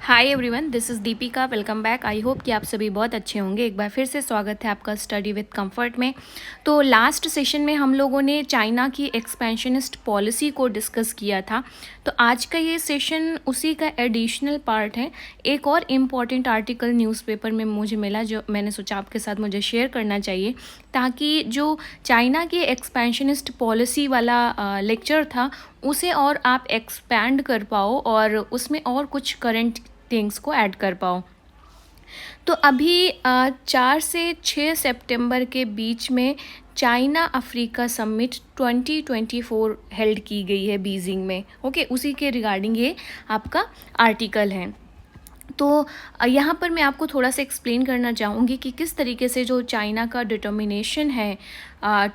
Hi everyone, this is Deepika. Welcome back. I hope कि आप सभी बहुत अच्छे होंगे। एक बार फिर से स्वागत है आपका स्टडी विद कंफर्ट में। तो लास्ट सेशन में हम लोगों ने चाइना की एक्सपेंशनिस्ट पॉलिसी को डिस्कस किया था। तो आज का ये सेशन उसी का एडिशनल पार्ट है। एक और इम्पॉर्टेंट आर्टिकल न्यूज़पेपर में मुझे मिला जो मैंने सोचा आपके साथ मुझे शेयर करना चाहिए, ताकि जो चाइना की एक्सपेंशनिस्ट पॉलिसी वाला लेक्चर था उसे और आप एक्सपैंड कर पाओ और उसमें और कुछ करंट थिंग्स को ऐड कर पाओ। तो अभी 4 से 6 सितंबर के बीच में चाइना अफ्रीका समिट 2024 हेल्ड की गई है बीजिंग में। ओके, उसी के रिगार्डिंग ये आपका आर्टिकल है। तो यहाँ पर मैं आपको थोड़ा सा एक्सप्लेन करना चाहूँगी कि किस तरीके से जो चाइना का डिटर्मिनेशन है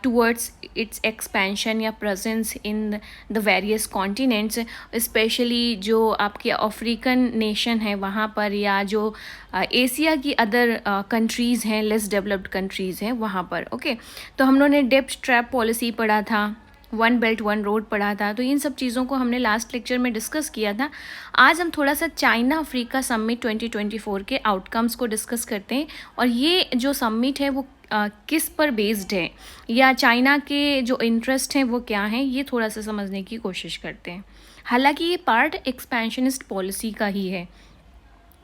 टुवर्ड्स इट्स एक्सपेंशन या presence in the various continents, specially जो आपके अफ्रीकन नेशन है वहाँ पर, या जो एशिया की अदर कंट्रीज़ हैं, लेस डेवलप्ड कंट्रीज़ हैं वहाँ पर। ओके, तो हम लोगों ने डेब्ट ट्रैप पॉलिसी पढ़ा था, वन बेल्ट वन रोड पढ़ा था। तो इन सब चीज़ों को हमने लास्ट लेक्चर में डिस्कस किया था। आज हम थोड़ा सा चाइना अफ्रीका समिट 2024 के आउटकम्स को डिस्कस करते हैं, और ये जो समिट है वो किस पर बेस्ड है, या चाइना के जो इंटरेस्ट हैं वो क्या हैं, ये थोड़ा सा समझने की कोशिश करते हैं। हालांकि ये पार्ट एक्सपेंशनिस्ट पॉलिसी का ही है।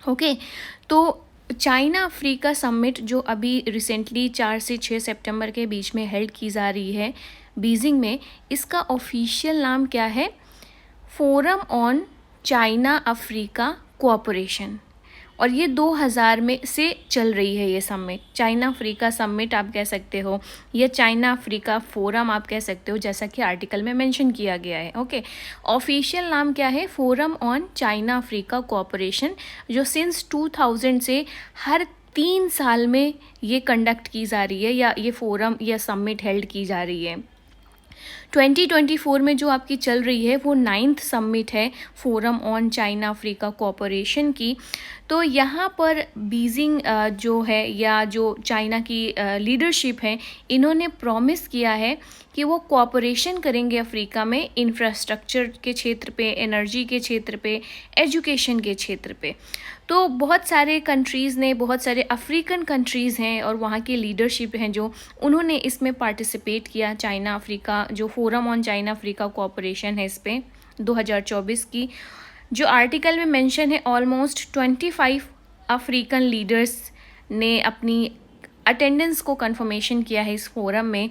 ओके, तो चाइना अफ्रीका समिट जो अभी रिसेंटली 4 से 6 सितंबर के बीच में हेल्ड की जा रही है बीजिंग में, इसका ऑफिशियल नाम क्या है? Forum on China Africa cooperation. और ये 2000 में से चल रही है ये समिट। चाइना अफ्रीका समिट आप कह सकते हो, या चाइना अफ्रीका फोरम आप कह सकते हो, जैसा कि आर्टिकल में मेंशन किया गया है। ओके, ऑफिशियल नाम क्या है? Forum on China Africa cooperation, जो सिंस 2000 से हर 3 साल में ये कंडक्ट की जा रही है, या ये फोरम या समिट हेल्ड की जा रही है। 2024 में जो आपकी चल रही है वो 9th समिट है forum on China Africa cooperation की। तो यहाँ पर बीजिंग जो है, या जो चाइना की लीडरशिप है, इन्होंने प्रॉमिस किया है कि वो कोऑपरेशन करेंगे अफ्रीका में, इंफ्रास्ट्रक्चर के क्षेत्र पे, एनर्जी के क्षेत्र पे, एजुकेशन के क्षेत्र पे। तो बहुत सारे कंट्रीज़ ने, बहुत सारे अफ्रीकन कंट्रीज़ हैं और वहाँ की लीडरशिप हैं जो उन्होंने इसमें पार्टिसिपेट किया। चाइना अफ्रीका जो forum on China Africa cooperation है, इस पे 2024 की जो आर्टिकल में मेंशन है, ऑलमोस्ट 25 अफ्रीकन लीडर्स ने अपनी अटेंडेंस को कंफर्मेशन किया है इस फोरम में।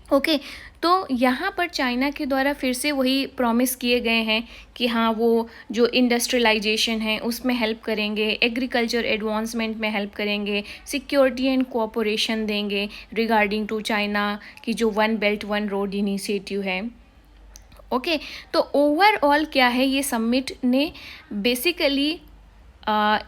ओके, तो यहाँ पर चाइना के द्वारा फिर से वही प्रॉमिस किए गए हैं कि हाँ, वो जो इंडस्ट्रियलाइजेशन है उसमें हेल्प करेंगे, एग्रीकल्चर एडवांसमेंट में हेल्प करेंगे, सिक्योरिटी एंड कोऑपरेशन देंगे रिगार्डिंग टू चाइना की जो one belt one road initiative है। ओके, तो ओवरऑल क्या है, ये समिट ने बेसिकली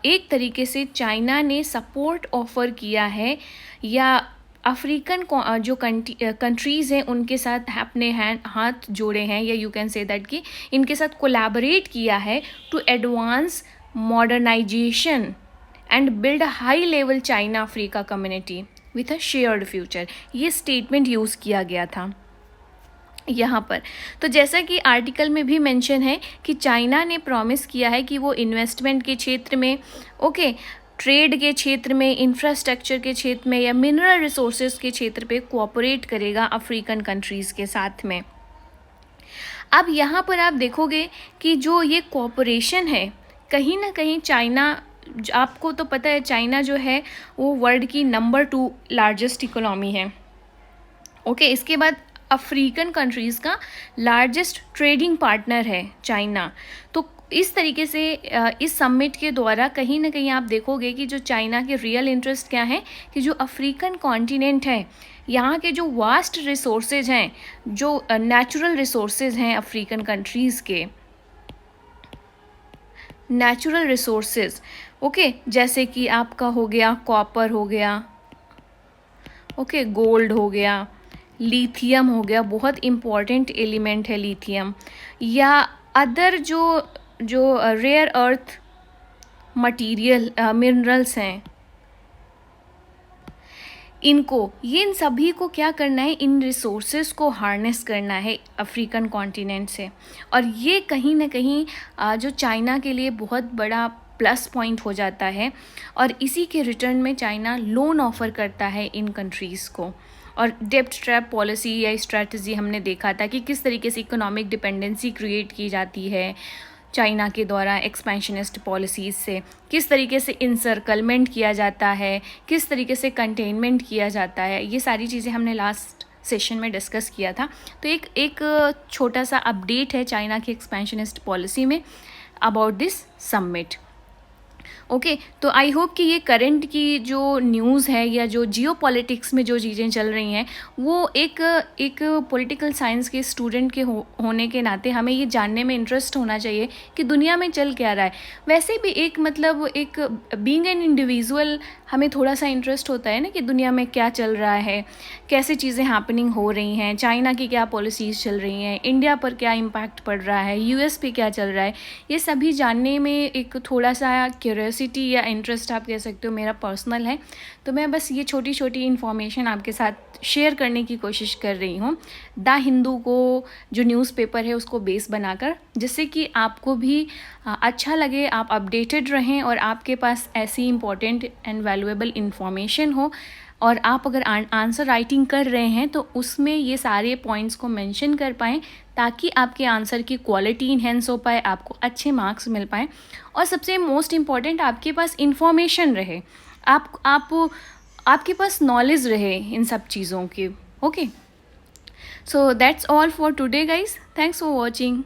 एक तरीके से चाइना ने सपोर्ट ऑफर किया है, या अफ्रीकन जो कंट्रीज़ हैं उनके साथ अपने हाथ जोड़े हैं, या यू कैन से दैट कि इनके साथ कोलैबोरेट किया है to advance modernisation and build a high level China Africa community with a shared future. ये स्टेटमेंट यूज़ किया गया था यहाँ पर। तो जैसा कि आर्टिकल में भी मेंशन है कि चाइना ने प्रॉमिस किया है कि वो इन्वेस्टमेंट के क्षेत्र में, ओके, ट्रेड के क्षेत्र में, इंफ्रास्ट्रक्चर के क्षेत्र में, या मिनरल रिसोर्सेज के क्षेत्र पे कोऑपरेट करेगा अफ्रीकन कंट्रीज़ के साथ में। अब यहाँ पर आप देखोगे कि जो ये कोऑपरेशन है, कहीं ना कहीं चाइना, आपको तो पता है चाइना जो है वो वर्ल्ड की नंबर 2 लार्जेस्ट इकोनॉमी है। ओके, इसके बाद अफ्रीकन कंट्रीज़ का लार्जेस्ट ट्रेडिंग पार्टनर है चाइना। तो इस तरीके से इस समिट के द्वारा कहीं ना कहीं आप देखोगे कि जो चाइना के रियल इंटरेस्ट क्या है, कि जो अफ्रीकन कॉन्टिनेंट है, यहाँ के जो वास्ट रिसोर्सेज हैं, जो नेचुरल रिसोर्सेज हैं अफ्रीकन कंट्रीज़ के, नेचुरल रिसोर्सेज, ओके, जैसे कि आपका हो गया कॉपर हो गया, ओके, गोल्ड हो गया, लिथियम हो गया, बहुत इम्पॉर्टेंट एलिमेंट है लिथियम, या अदर जो जो रेयर अर्थ मटेरियल मिनरल्स हैं, इन सभी को क्या करना है, इन रिसोर्सेज को हार्नेस करना है अफ्रीकन कॉन्टिनेंट से। और ये कहीं ना कहीं जो चाइना के लिए बहुत बड़ा प्लस पॉइंट हो जाता है, और इसी के रिटर्न में चाइना लोन ऑफ़र करता है इन कंट्रीज़ को। और डेब्ट ट्रैप पॉलिसी या स्ट्रैटेजी हमने देखा था कि किस तरीके से इकोनॉमिक डिपेंडेंसी क्रिएट की जाती है चाइना के द्वारा एक्सपेंशनिस्ट पॉलिसीज़ से, किस तरीके से इंसर्कलमेंट किया जाता है, किस तरीके से कंटेनमेंट किया जाता है, ये सारी चीज़ें हमने लास्ट सेशन में डिस्कस किया था। तो एक छोटा सा अपडेट है चाइना की एक्सपेंशनिस्ट पॉलिसी में अबाउट दिस समिट। ओके, तो आई होप कि ये करंट की जो न्यूज़ है या जो जियो पॉलिटिक्स में जो चीज़ें चल रही हैं वो एक पॉलिटिकल साइंस के स्टूडेंट के होने के नाते हमें ये जानने में इंटरेस्ट होना चाहिए कि दुनिया में चल क्या रहा है। वैसे भी एक मतलब एक बीइंग एन इंडिविजुअल हमें थोड़ा सा इंटरेस्ट होता है ना कि दुनिया में क्या चल रहा है, कैसे चीज़ें हैपनिंग हो रही हैं, चाइना की क्या पॉलिसीज़ चल रही हैं, इंडिया पर क्या इम्पैक्ट पड़ रहा है, यूएस पे क्या चल रहा है, ये सभी जानने में एक थोड़ा सा क्यूरियोसिटी या इंटरेस्ट आप कह सकते हो मेरा पर्सनल है। तो मैं बस ये छोटी छोटी इन्फॉर्मेशन आपके साथ शेयर करने की कोशिश कर रही हूँ द हिंदू को जो न्यूज़पेपर है उसको बेस बनाकर, जिससे कि आपको भी अच्छा लगे, आप अपडेटेड रहें और आपके पास ऐसी इंपॉर्टेंट एंड वैल्यूएबल इन्फॉर्मेशन हो, और आप अगर आंसर राइटिंग कर रहे हैं तो उसमें ये सारे पॉइंट्स को मेंशन कर पाएँ ताकि आपके आंसर की क्वालिटी इन्हेंस हो पाए, आपको अच्छे मार्क्स मिल पाएँ, और सबसे मोस्ट इम्पॉर्टेंट आपके पास इन्फॉर्मेशन रहे, आपके पास नॉलेज रहे इन सब चीज़ों की। Okay, so that's all for today guys, thanks for watching.